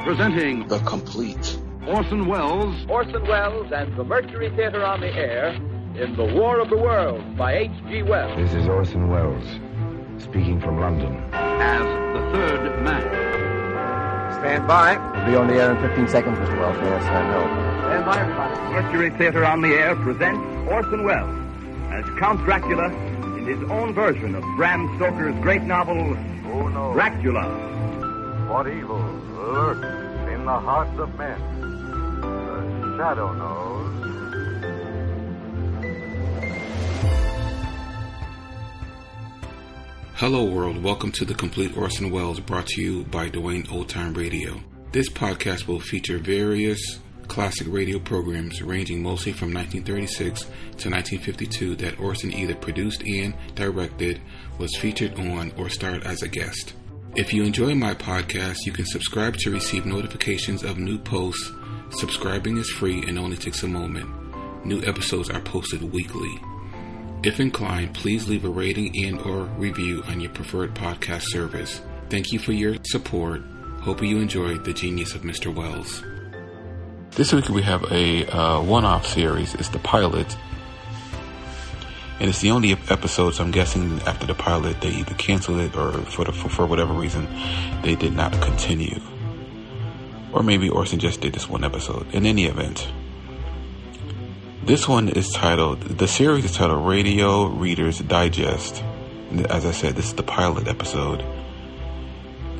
Presenting The Complete. Orson Welles and the Mercury Theater on the Air in The War of the Worlds by H.G. Wells. This is Orson Welles, speaking from London. as the third man. Stand by. We'll be on the air in 15 seconds, Mr. Wells. Yes, I know. Stand by, everybody. Mercury Theater on the Air presents Orson Welles as Count Dracula in his own version of Bram Stoker's great novel, Who knows Dracula. what evil lurks in the hearts of men? The shadow knows. Hello world, welcome to The Complete Orson Welles, brought to you by Dwayne Old Time Radio. This podcast will feature various classic radio programs ranging mostly from 1936 to 1952 that Orson either produced and directed, was featured on, or starred as a guest. If you enjoy my podcast, you can subscribe to receive notifications of new posts. Subscribing is free and only takes a moment. New episodes are posted weekly. If inclined, please leave a rating and or review on your preferred podcast service. Thank you for your support. Hope you enjoyed the genius of Mr. Welles. This week we have a one-off series. It's the pilot. And it's the only episode, so I'm guessing after the pilot they either canceled it or for whatever reason they did not continue. Or maybe Orson just did this one episode. In any event, this one is titled, the series is titled Radio Reader's Digest. As I said, this is the pilot episode.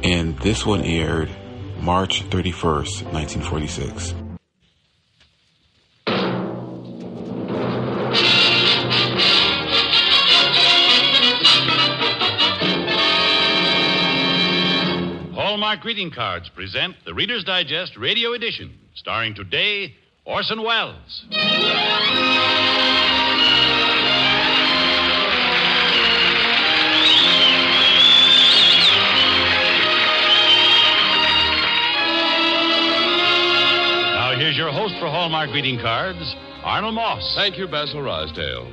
And this one aired March 31st, 1946. Hallmark Greeting Cards present the Reader's Digest Radio Edition, starring today Orson Welles. Now here's your host for Hallmark Greeting Cards, Arnold Moss. Thank you, Basil Rysdale.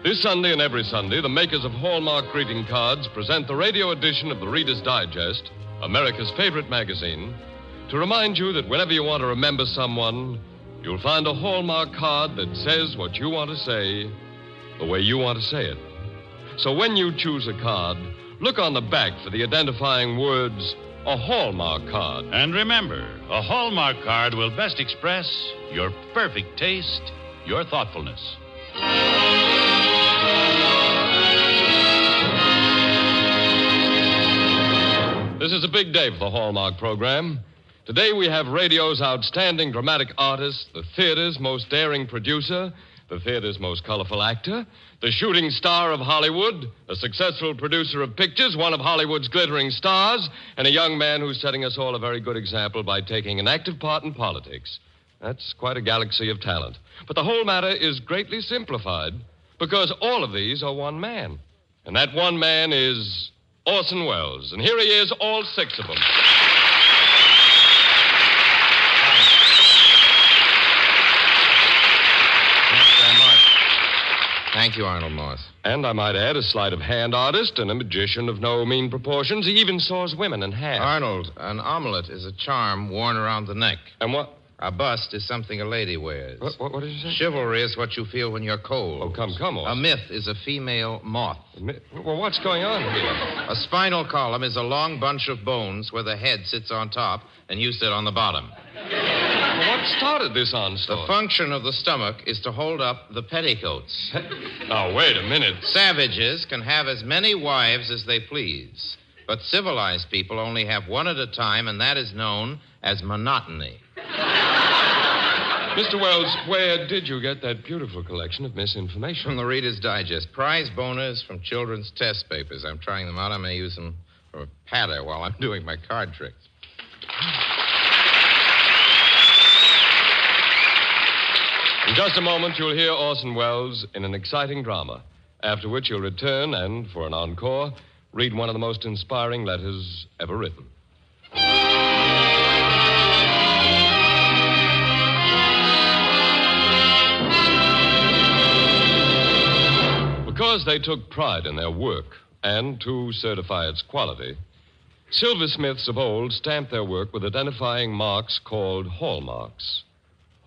This Sunday and every Sunday, the makers of Hallmark Greeting Cards present the radio edition of the Reader's Digest, America's favorite magazine, to remind you that whenever you want to remember someone, you'll find a Hallmark card that says what you want to say the way you want to say it. So when you choose a card, look on the back for the identifying words, a Hallmark card. And remember, a Hallmark card will best express your perfect taste, your thoughtfulness. This is a big day for the Hallmark program. Today we have radio's outstanding dramatic artist, the theater's most daring producer, the theater's most colorful actor, the shooting star of Hollywood, a successful producer of pictures, one of Hollywood's glittering stars, and a young man who's setting us all a very good example by taking an active part in politics. That's quite a galaxy of talent. But the whole matter is greatly simplified because all of these are one man. And that one man is Orson Welles. And here he is, all six of them. Thank you, Arnold Moss. And I might add, a sleight of hand artist and a magician of no mean proportions. He even saws women in half. Arnold, an omelet is a charm worn around the neck. And what? A bust is something a lady wears. What did you say? Chivalry is what you feel when you're cold. Oh, come, Orson. A myth is a female moth. Well, what's going on here? A spinal column is a long bunch of bones where the head sits on top and you sit on the bottom. Well, what started this onslaught? The function of the stomach is to hold up the petticoats. Now, wait a minute. Savages can have as many wives as they please, but civilized people only have one at a time, and that is known as monotony. Mr. Welles, where did you get that beautiful collection of misinformation? From the Reader's Digest. Prize bonus from children's test papers. I'm trying them out. I may use them for a patter while I'm doing my card tricks. In just a moment, you'll hear Orson Welles in an exciting drama, after which he'll return and, for an encore, read one of the most inspiring letters ever written. Because they took pride in their work, and to certify its quality, Silversmiths of old stamped their work with identifying marks called hallmarks.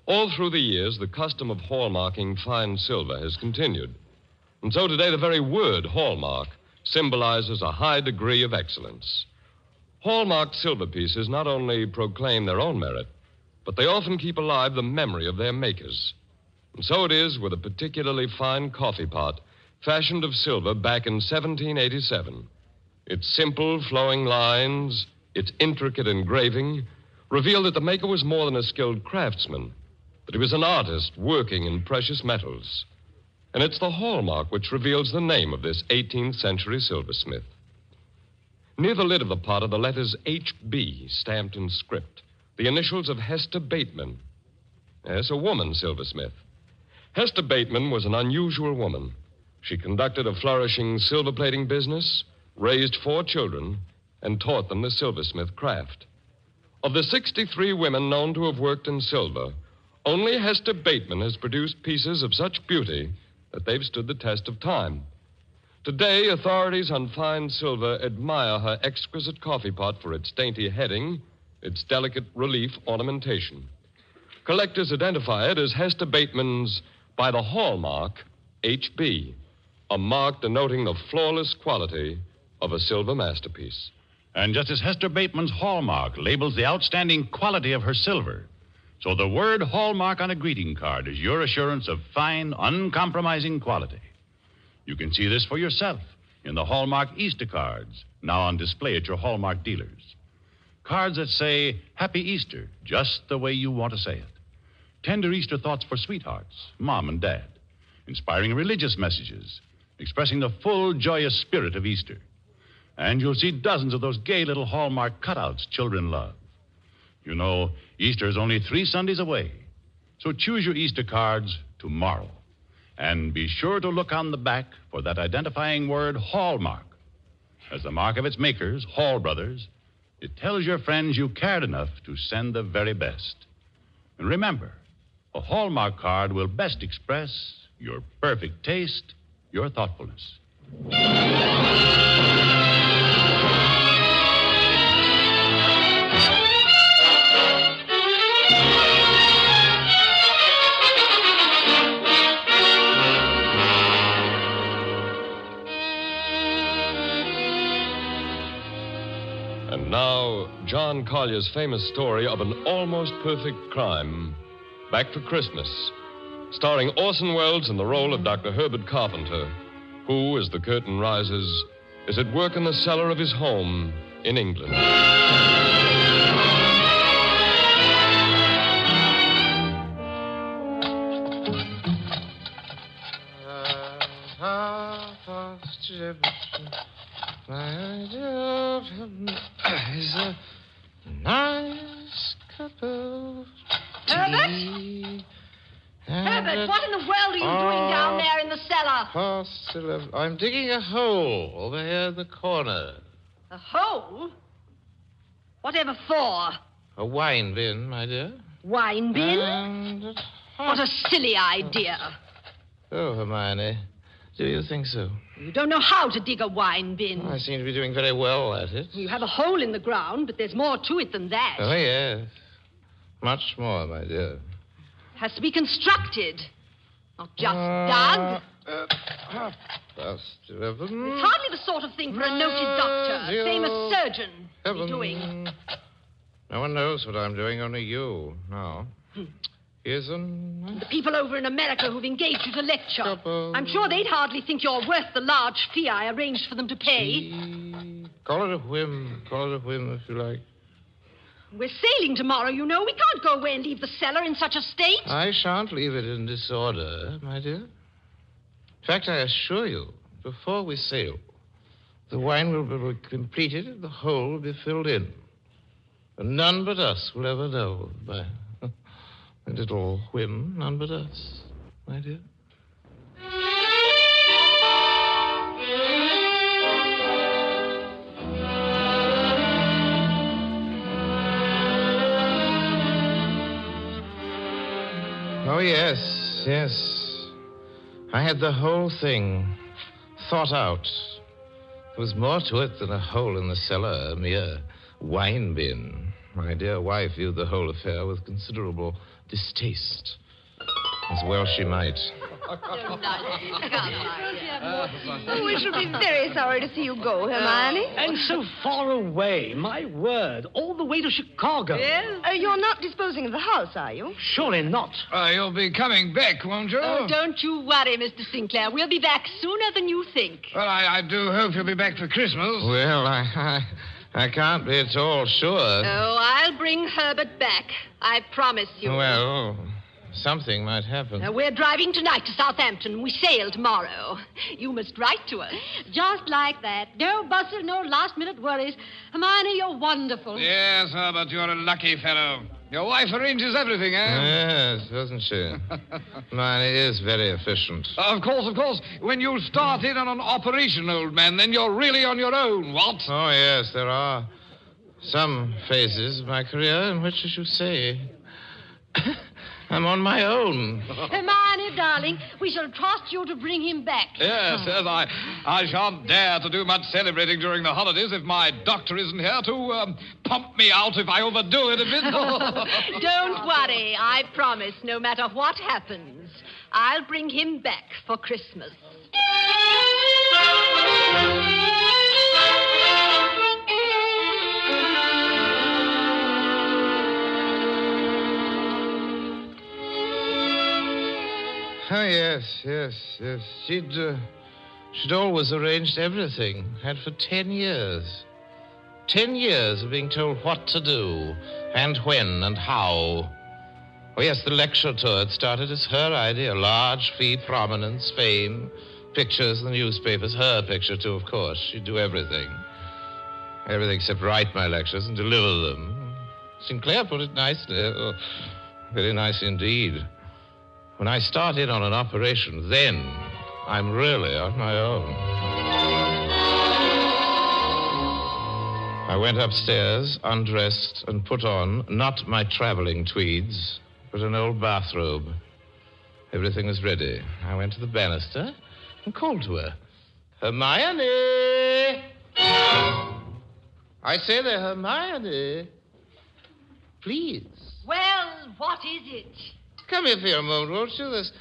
All through the years, the custom of hallmarking fine silver has continued. And so today, the very word hallmark symbolizes a high degree of excellence. Hallmarked silver pieces not only proclaim their own merit, but they often keep alive the memory of their makers. And so it is with a particularly fine coffee pot fashioned of silver back in 1787. Its simple, flowing lines, its intricate engraving, reveal that the maker was more than a skilled craftsman, that he was an artist working in precious metals. And it's the hallmark which reveals the name of this 18th century silversmith. Near the lid of the pot are the letters H.B. stamped in script, the initials of Hester Bateman. Yes, a woman silversmith. Hester Bateman was an unusual woman. She conducted a flourishing silver plating business, raised 4 children, and taught them the silversmith craft. Of the 63 women known to have worked in silver, only Hester Bateman has produced pieces of such beauty that they've stood the test of time. Today, authorities on fine silver admire her exquisite coffee pot for its dainty heading, its delicate relief ornamentation. Collectors identify it as Hester Bateman's by the hallmark H.B., a mark denoting the flawless quality of a silver masterpiece. And just as Hester Bateman's hallmark labels the outstanding quality of her silver, so the word hallmark on a greeting card is your assurance of fine, uncompromising quality. You can see this for yourself in the Hallmark Easter cards, now on display at your Hallmark dealers. Cards that say, Happy Easter, just the way you want to say it. Tender Easter thoughts for sweethearts, Mom and Dad. Inspiring religious messages, expressing the full, joyous spirit of Easter. And you'll see dozens of those gay little Hallmark cutouts children love. You know, Easter is only 3 Sundays away. So choose your Easter cards tomorrow. And be sure to look on the back for that identifying word, Hallmark. As the mark of its makers, Hall Brothers, it tells your friends you cared enough to send the very best. And remember, a Hallmark card will best express your perfect taste, your thoughtfulness. And now, John Collier's famous story of an almost perfect crime, Back for Christmas, starring Orson Welles in the role of Dr. Herbert Carpenter, who, as the curtain rises, is at work in the cellar of his home in England. Is a nice cup of tea. Herbert, what in the world are you doing down there in the cellar? Past 11. I'm digging a hole over here in the corner. A hole? Whatever for? A wine bin, my dear. Wine bin? What a silly idea. Oh, Hermione, do you think so? You don't know how to dig a wine bin. I seem to be doing very well at it. You have a hole in the ground, but there's more to it than that. Oh, yes. Much more, my dear. Has to be constructed, not just dug. Past 11. It's hardly the sort of thing for a noted doctor, famous surgeon, to be doing. No one knows what I'm doing, only you. No. Here's the people over in America who've engaged you to lecture. I'm sure they'd hardly think you're worth the large fee I arranged for them to pay. Call it a whim. Call it a whim, if you like. We're sailing tomorrow, you know. We can't go away and leave the cellar in such a state. I shan't leave it in disorder, my dear. In fact, I assure you, before we sail, the wine will be completed and the hole will be filled in. And none but us will ever know by a little whim, none but us, my dear. Oh, yes, yes. I had the whole thing thought out. There was more to it than a hole in the cellar, a mere wine bin. My dear wife viewed the whole affair with considerable distaste. As well she might. We shall be very sorry to see you go, Hermione. And so far away, my word. All the way to Chicago. Yes? You're not disposing of the house, are you? Surely not. You'll be coming back, won't you? Oh, don't you worry, Mr. Sinclair. We'll be back sooner than you think. Well, I do hope you'll be back for Christmas. Well, I can't be at all sure. Oh, I'll bring Herbert back. I promise you. Well, something might happen. We're driving tonight to Southampton. We sail tomorrow. You must write to us. Just like that. No bustle, no last-minute worries. Hermione, you're wonderful. Yes, Herbert, you're a lucky fellow. Your wife arranges everything, eh? Yes, doesn't she? Mine is very efficient. Of course. When you start in on an operation, old man, then you're really on your own, what? Oh, yes, there are some phases of my career in which, as you say, I'm on my own. Hermione, darling, we shall trust you to bring him back. Yes, I shan't dare to do much celebrating during the holidays if my doctor isn't here to pump me out if I overdo it a bit. Don't worry. I promise, no matter what happens, I'll bring him back for Christmas. Oh, yes. She'd always arranged everything. Had for 10 years. 10 years of being told what to do, and when, and how. Oh, yes, the lecture tour had started as her idea. Large fee, prominence, fame, pictures in the newspapers. Her picture, too, of course. She'd do everything. Everything except write my lectures and deliver them. Sinclair put it nicely. Oh, very nice indeed. When I start in on an operation, then I'm really on my own. I went upstairs, undressed, and put on, not my traveling tweeds, but an old bathrobe. Everything was ready. I went to the banister and called to her. Hermione! I say there, Hermione. Please. Well, what is it? Come here for a moment, won't you? There's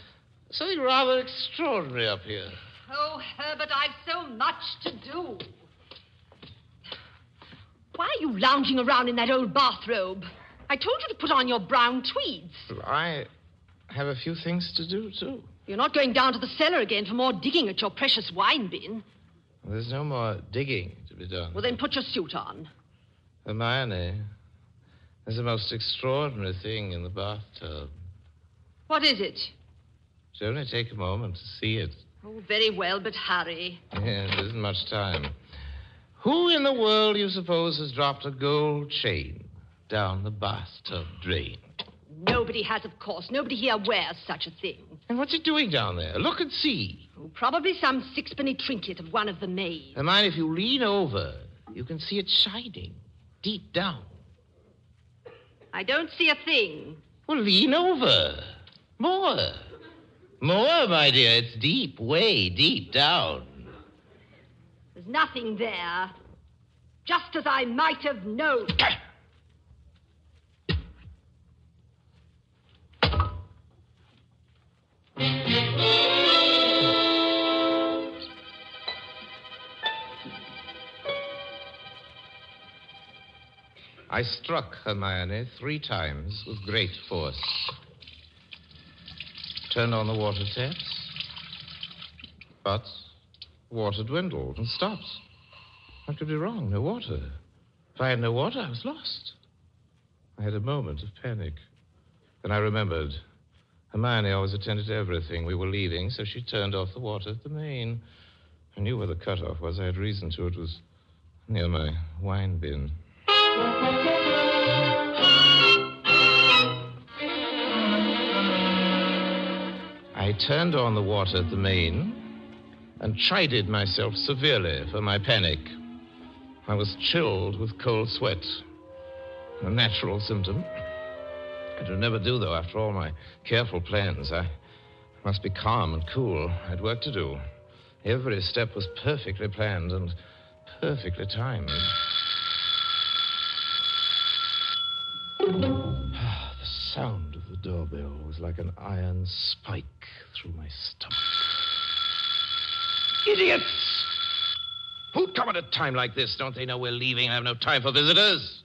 something rather extraordinary up here. Oh, Herbert, I've so much to do. Why are you lounging around in that old bathrobe? I told you to put on your brown tweeds. I have a few things to do, too. You're not going down to the cellar again for more digging at your precious wine bin. There's no more digging to be done. Well, then put your suit on. Hermione, there's a most extraordinary thing in the bathtub. What is it? It'll only take a moment to see it. Oh, very well, but hurry. Yeah, there isn't much time. Who in the world, you suppose, has dropped a gold chain down the bathtub drain? Nobody has, of course. Nobody here wears such a thing. And what's it doing down there? Look and see. Oh, probably some sixpenny trinket of one of the maids. And mind, if you lean over, you can see it shining deep down. I don't see a thing. Well, lean over. More, my dear. It's deep, way deep down. There's nothing there. Just as I might have known. I struck Hermione 3 times with great force. Turned on the water taps. But water dwindled and stopped. What could be wrong? No water. If I had no water, I was lost. I had a moment of panic. Then I remembered. Hermione always attended to everything. We were leaving, so she turned off the water at the main. I knew where the cutoff was. I had reason to. It was near my wine bin. I turned on the water at the main and chided myself severely for my panic. I was chilled with cold sweat, a natural symptom. It'll never do, though, after all my careful plans. I must be calm and cool. I had work to do. Every step was perfectly planned, and perfectly timed. The sound of the doorbell was like an iron spike through my stomach. Idiots! Who'd come at a time like this? Don't they know we're leaving and have no time for visitors?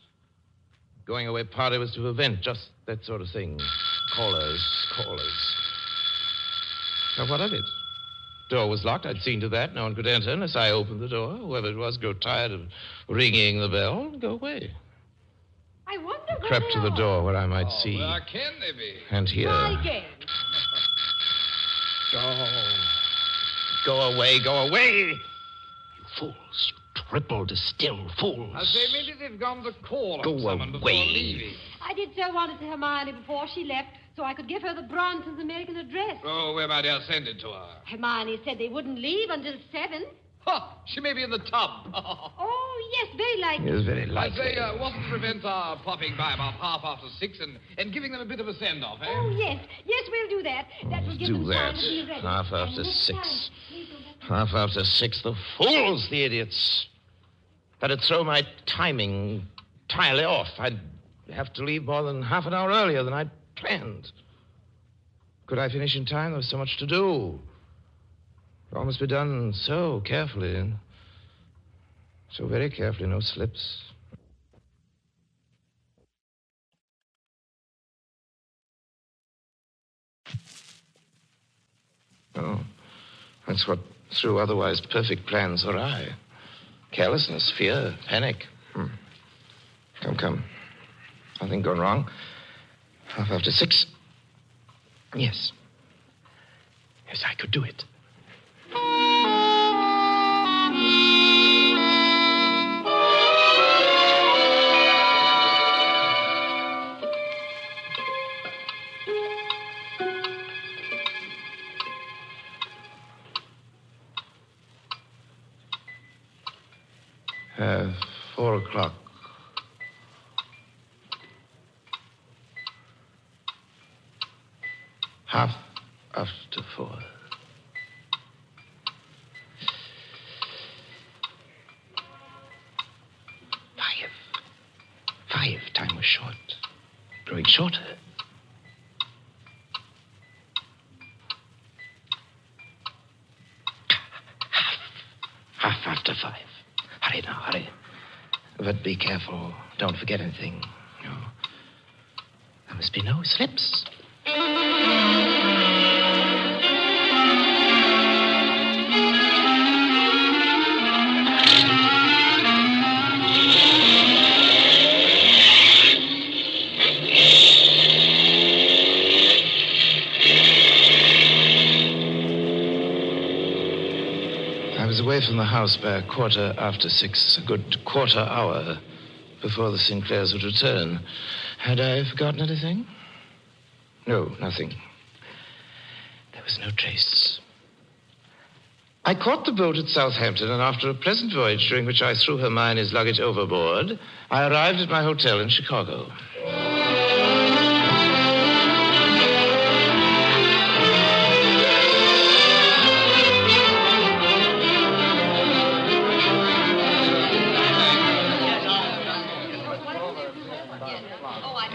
Going away party was to prevent just that sort of thing. Callers. Now, what of it? Door was locked. I'd seen to that. No one could enter unless I opened the door. Whoever it was grew tired of ringing the bell and go away. I wonder where Crept to the door where I might see. Where can they be? And hear. Try again. Go away. You fools. You triple distilled fools. I say, maybe they've gone to call Go someone before away. leaving. I did so want to see Hermione before she left, so I could give her the Bronson's American address. Oh, where, my dear, send it to her. Hermione said they wouldn't leave until 7. Huh, she may be in the tub. Oh, yes, very likely. Yes, very likely. I say, what's to prevent our popping by about 6:30 and giving them a bit of a send-off, eh? Oh, yes. Yes, we'll do that. That will give them time to be ready. 6:30. 6:30. The fools, the idiots. That'd throw my timing entirely off. I'd have to leave more than half an hour earlier than I'd planned. Could I finish in time? There was so much to do. It all must be done so carefully. So very carefully, no slips. Oh, that's what threw otherwise perfect plans awry. Carelessness, fear, panic. Come. Nothing gone wrong. 6:30. Yes, I could do it. At 4 o'clock. Half after 4. 5. Time was short. Growing shorter. Half after 5. Hurry now, hurry. But be careful. Don't forget anything. No. There must be no slips. I was away from the house by 6:15, a good quarter hour before the Sinclairs would return. Had I forgotten anything? No, nothing. There was no trace. I caught the boat at Southampton, and after a pleasant voyage during which I threw Hermione's luggage overboard, I arrived at my hotel in Chicago.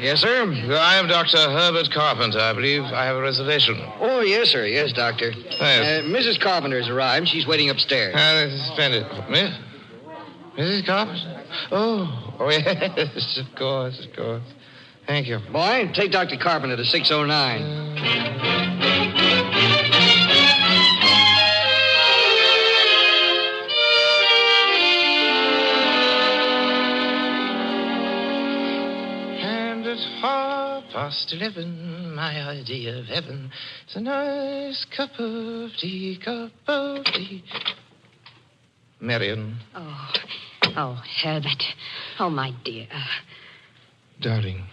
Yes, sir. I am Dr. Herbert Carpenter. I believe I have a reservation. Oh, yes, sir. Yes, doctor. Yes. Mrs. Carpenter's arrived. She's waiting upstairs. This is splendid. Mrs. Carpenter? Oh, yes, of course. Thank you. Boy, take Dr. Carpenter to 609. Past 11, my idea of heaven is a nice cup of tea. Marion. Oh, Herbert. Oh, my dear. Darling.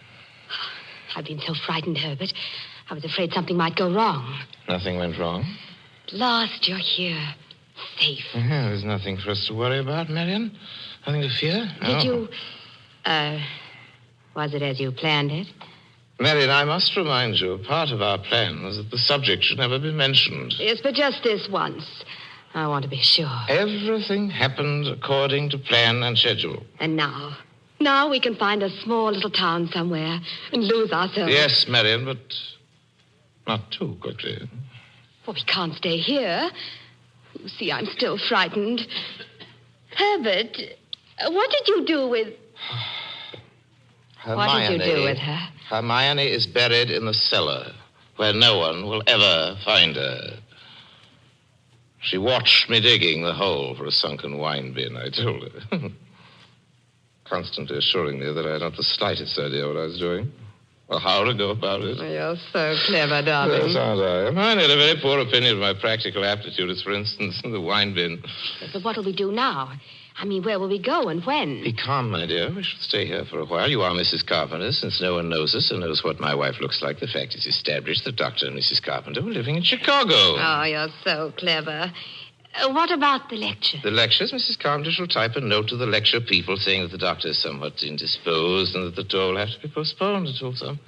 I've been so frightened, Herbert. I was afraid something might go wrong. Nothing went wrong? At last, you're here. Safe. There's nothing for us to worry about, Marion. Nothing to fear. Did you... was it as you planned it? Marion, I must remind you, part of our plan was that the subject should never be mentioned. Yes, but just this once. I want to be sure. Everything happened according to plan and schedule. And now? Now we can find a small little town somewhere and lose ourselves. Yes, Marion, but not too quickly. Well, we can't stay here. You see, I'm still frightened. Herbert, what did you do with... Hermione, what did you do with her? Hermione is buried in the cellar, where no one will ever find her. She watched me digging the hole for a sunken wine bin, I told her. Constantly assuring me that I had not the slightest idea what I was doing, or how to go about it. You're so clever, darling. Yes, aren't I? Mine had a very poor opinion of my practical aptitudes, for instance, in the wine bin. But what'll we do now? I mean, where will we go and when? Be calm, my dear. We shall stay here for a while. You are Mrs. Carpenter, since no one knows us or knows what my wife looks like. The fact is established that Dr. and Mrs. Carpenter were living in Chicago. Oh, you're so clever. What about the lecture? The lectures? Mrs. Carpenter shall type a note to the lecture people saying that the doctor is somewhat indisposed and that the tour will have to be postponed until some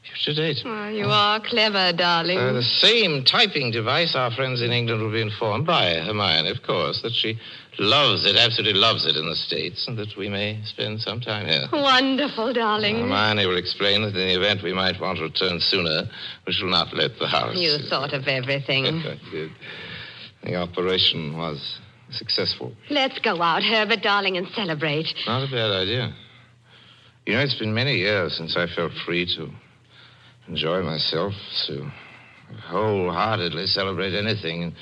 future date. Oh, you are clever, darling. The same typing device, our friends in England will be informed by Hermione, of course, that she loves it, absolutely loves it in the States, and that we may spend some time here. Wonderful, darling. Hermione will explain that in the event we might want to return sooner, we shall not let the house. You thought of everything. I did. The operation was successful. Let's go out, Herbert, darling, and celebrate. Not a bad idea. You know, it's been many years since I felt free to enjoy myself, to wholeheartedly celebrate anything. And,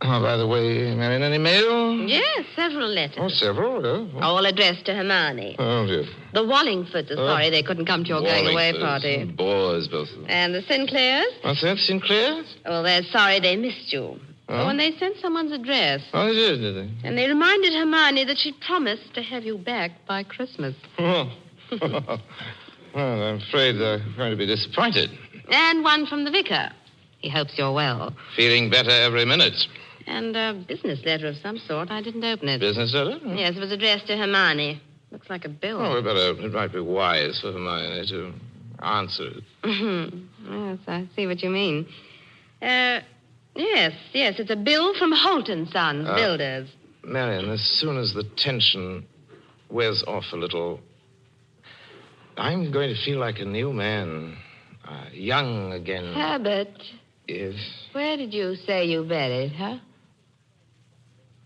oh, by the way, Marion, any mail? Yes, several letters. Oh, several, yeah. All addressed to Hermione. Oh, dear. The Wallingfords are sorry they couldn't come to your going-away party. Boys, both of them. And the Sinclairs? What's that, Sinclair? Well, they're sorry they missed you. Oh? And they sent someone's address. Oh, they did they? And they reminded Hermione that she'd promised to have you back by Christmas. Oh. Well, I'm afraid they're going to be disappointed. And one from the vicar. He hopes you're well. Feeling better every minute. And a business letter of some sort. I didn't open it. Business letter? Yes, it was addressed to Hermione. Looks like a bill. Oh, we better open it. It might be wise for Hermione to answer it. Yes, I see what you mean. Yes, it's a bill from Holt & Sons, builders. Marion, as soon as the tension wears off a little, I'm going to feel like a new man, young again. Herbert. Yes? Where did you say you buried her?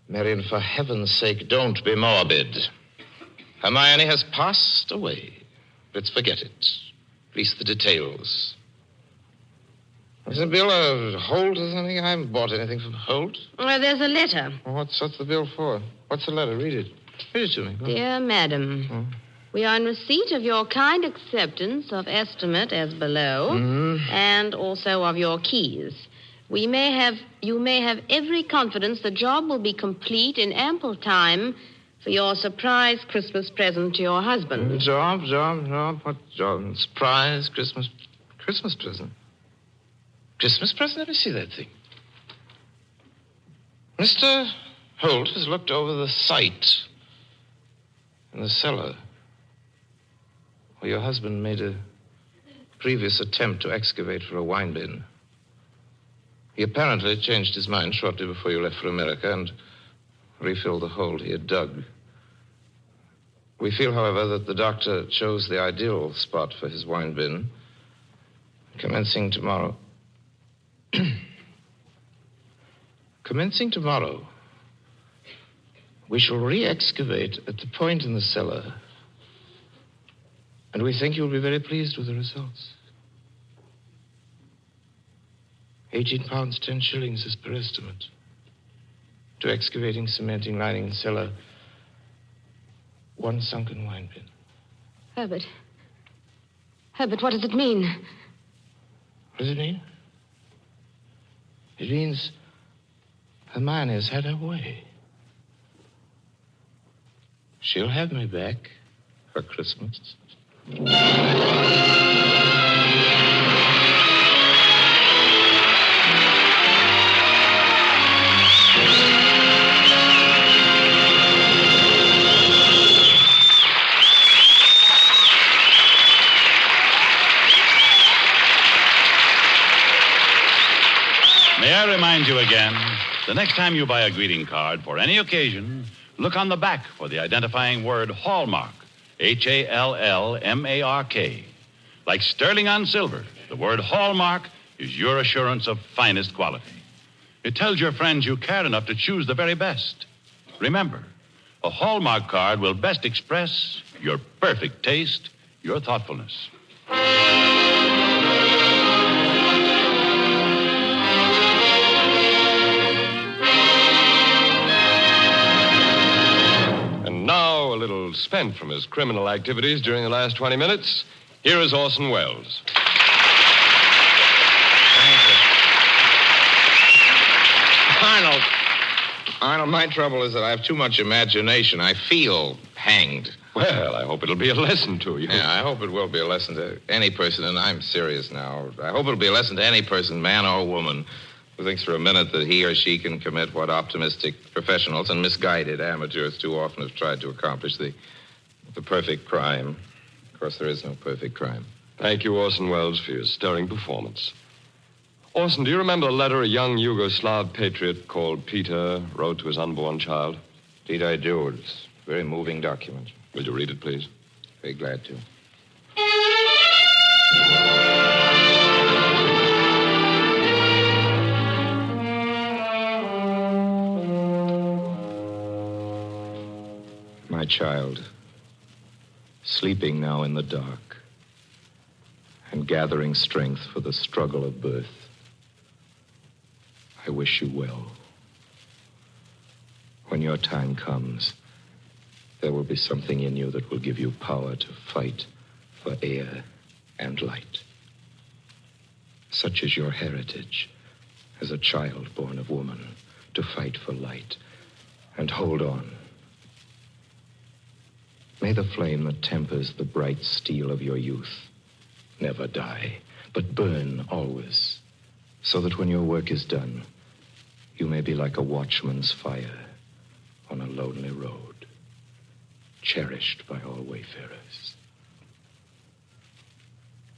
Marion, for heaven's sake, don't be morbid. Hermione has passed away. Let's forget it. At least the details. Is the bill of Holt or something? I haven't bought anything from Holt. Well, there's a letter. Well, what's the bill for? What's the letter? Read it. Read it to me. Dear Madam, we are in receipt of your kind acceptance of estimate as below, and also of your keys. You may have every confidence the job will be complete in ample time for your surprise Christmas present to your husband. Job. What job? Surprise Christmas present. Christmas present? Let me see that thing. Mr. Holt has looked over the site in the cellar where your husband made a previous attempt to excavate for a wine bin. He apparently changed his mind shortly before you left for America and refilled the hole he had dug. We feel, however, that the doctor chose the ideal spot for his wine bin, commencing tomorrow. We shall re-excavate at the point in the cellar, and we think you'll be very pleased with the results. 18 pounds, 10 shillings is per estimate. To excavating, cementing, lining the cellar, one sunken wine bin. Herbert, what does it mean? What does it mean? It means Hermione has had her way. She'll have me back for Christmas. May I remind you again The next time you buy a greeting card for any occasion, look on the back for the identifying word Hallmark. Hallmark. Like sterling on silver, the word Hallmark is your assurance of finest quality. It tells your friends you care enough to choose the very best. Remember, a Hallmark card will best express your perfect taste, your thoughtfulness. And now, a little spent from his criminal activities during the last 20 minutes, here is Orson Welles. Arnold, my trouble is that I have too much imagination. I feel hanged. Well, I hope it'll be a lesson to you. Yeah, I hope it will be a lesson to any person, and I'm serious now. I hope it'll be a lesson to any person, man or woman, who thinks for a minute that he or she can commit what optimistic professionals and misguided amateurs too often have tried to accomplish, the perfect crime. Of course, there is no perfect crime. Thank you, Orson Welles, for your stirring performance. Orson, do you remember the letter a young Yugoslav patriot called Peter wrote to his unborn child? Indeed, I do. It's a very moving document. Will you read it, please? Very glad to. My child, sleeping now in the dark and gathering strength for the struggle of birth, I wish you well. When your time comes, there will be something in you that will give you power to fight for air and light. Such is your heritage as a child born of woman, to fight for light and hold on. May the flame that tempers the bright steel of your youth never die, but burn always, so that when your work is done, you may be like a watchman's fire on a lonely road, cherished by all wayfarers.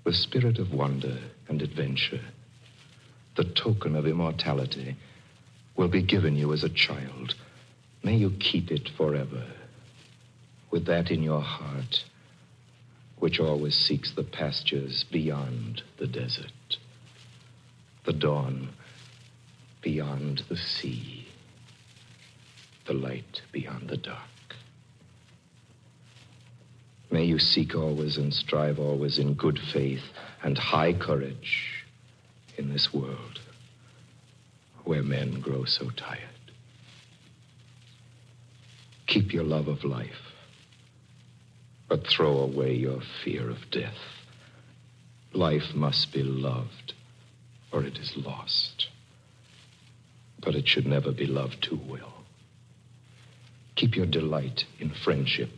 The spirit of wonder and adventure, the token of immortality, will be given you as a child. May you keep it forever, with that in your heart which always seeks the pastures beyond the desert, the dawn beyond the sea, the light beyond the dark. May you seek always and strive always in good faith and high courage in this world where men grow so tired. Keep your love of life, but throw away your fear of death. Life must be loved, or it is lost. But it should never be loved too well. Keep your delight in friendship.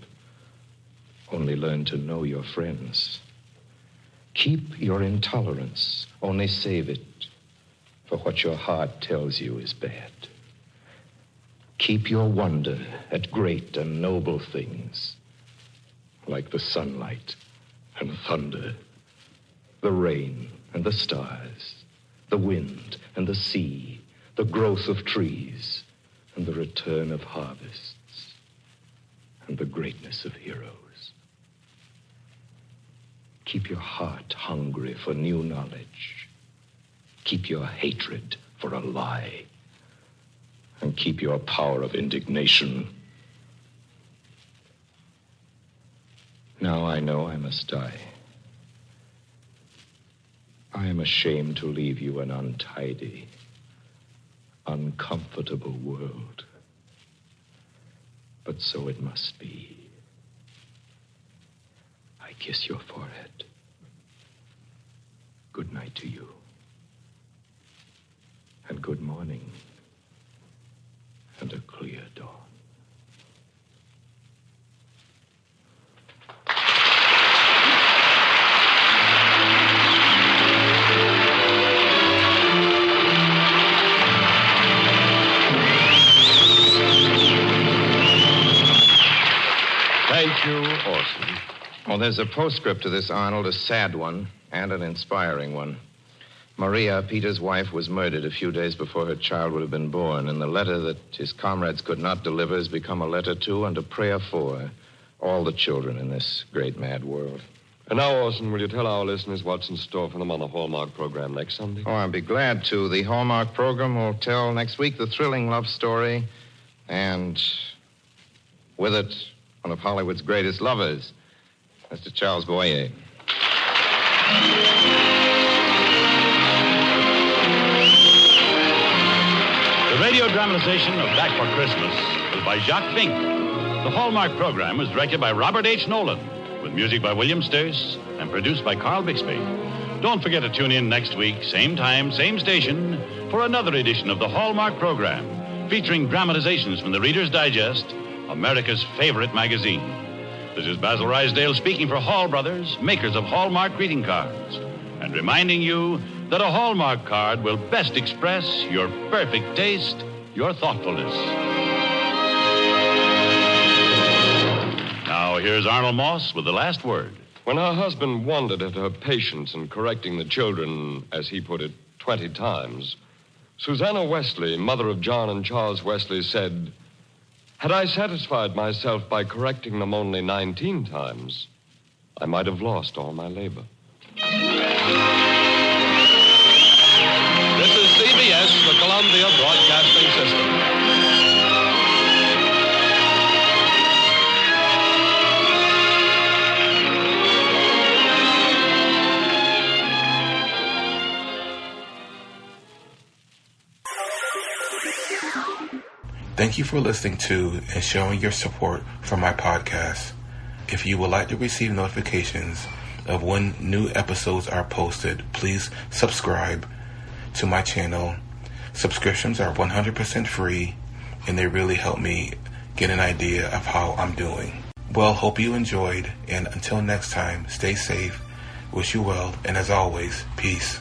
Only learn to know your friends. Keep your intolerance. Only save it for what your heart tells you is bad. Keep your wonder at great and noble things, like the sunlight and thunder, the rain and the stars, the wind and the sea, the growth of trees, and the return of harvests, and the greatness of heroes. Keep your heart hungry for new knowledge. Keep your hatred for a lie. And keep your power of indignation. Now I know I must die. I am ashamed to leave you an untidy, uncomfortable world. But so it must be. I kiss your forehead. Good night to you. And good morning. And a clear dawn. Thank you, Orson. Well, there's a postscript to this, Arnold, a sad one and an inspiring one. Maria, Peter's wife, was murdered a few days before her child would have been born, and the letter that his comrades could not deliver has become a letter to and a prayer for all the children in this great mad world. And now, Orson, will you tell our listeners what's in store for them on the Hallmark program next Sunday? Oh, I'll be glad to. The Hallmark program will tell next week the thrilling love story, and with it, one of Hollywood's greatest lovers, Mr. Charles Boyer. The radio dramatization of Back for Christmas was by Jacques Fink. The Hallmark program was directed by Robert H. Nolan, with music by William Sturce and produced by Carl Bixby. Don't forget to tune in next week, same time, same station, for another edition of the Hallmark program, featuring dramatizations from the Reader's Digest, America's favorite magazine. This is Basil Rysdale speaking for Hall Brothers, makers of Hallmark greeting cards, and reminding you that a Hallmark card will best express your perfect taste, your thoughtfulness. Now, here's Arnold Moss with the last word. When her husband wondered at her patience in correcting the children, as he put it, 20 times, Susanna Wesley, mother of John and Charles Wesley, said, "Had I satisfied myself by correcting them only 19 times, I might have lost all my labor." This is CBS, the Columbia Broadcasting System. Thank you for listening to and showing your support for my podcast. If you would like to receive notifications of when new episodes are posted, please subscribe to my channel. Subscriptions are 100% free, and they really help me get an idea of how I'm doing. Well, hope you enjoyed, and until next time, stay safe, wish you well, and as always, peace.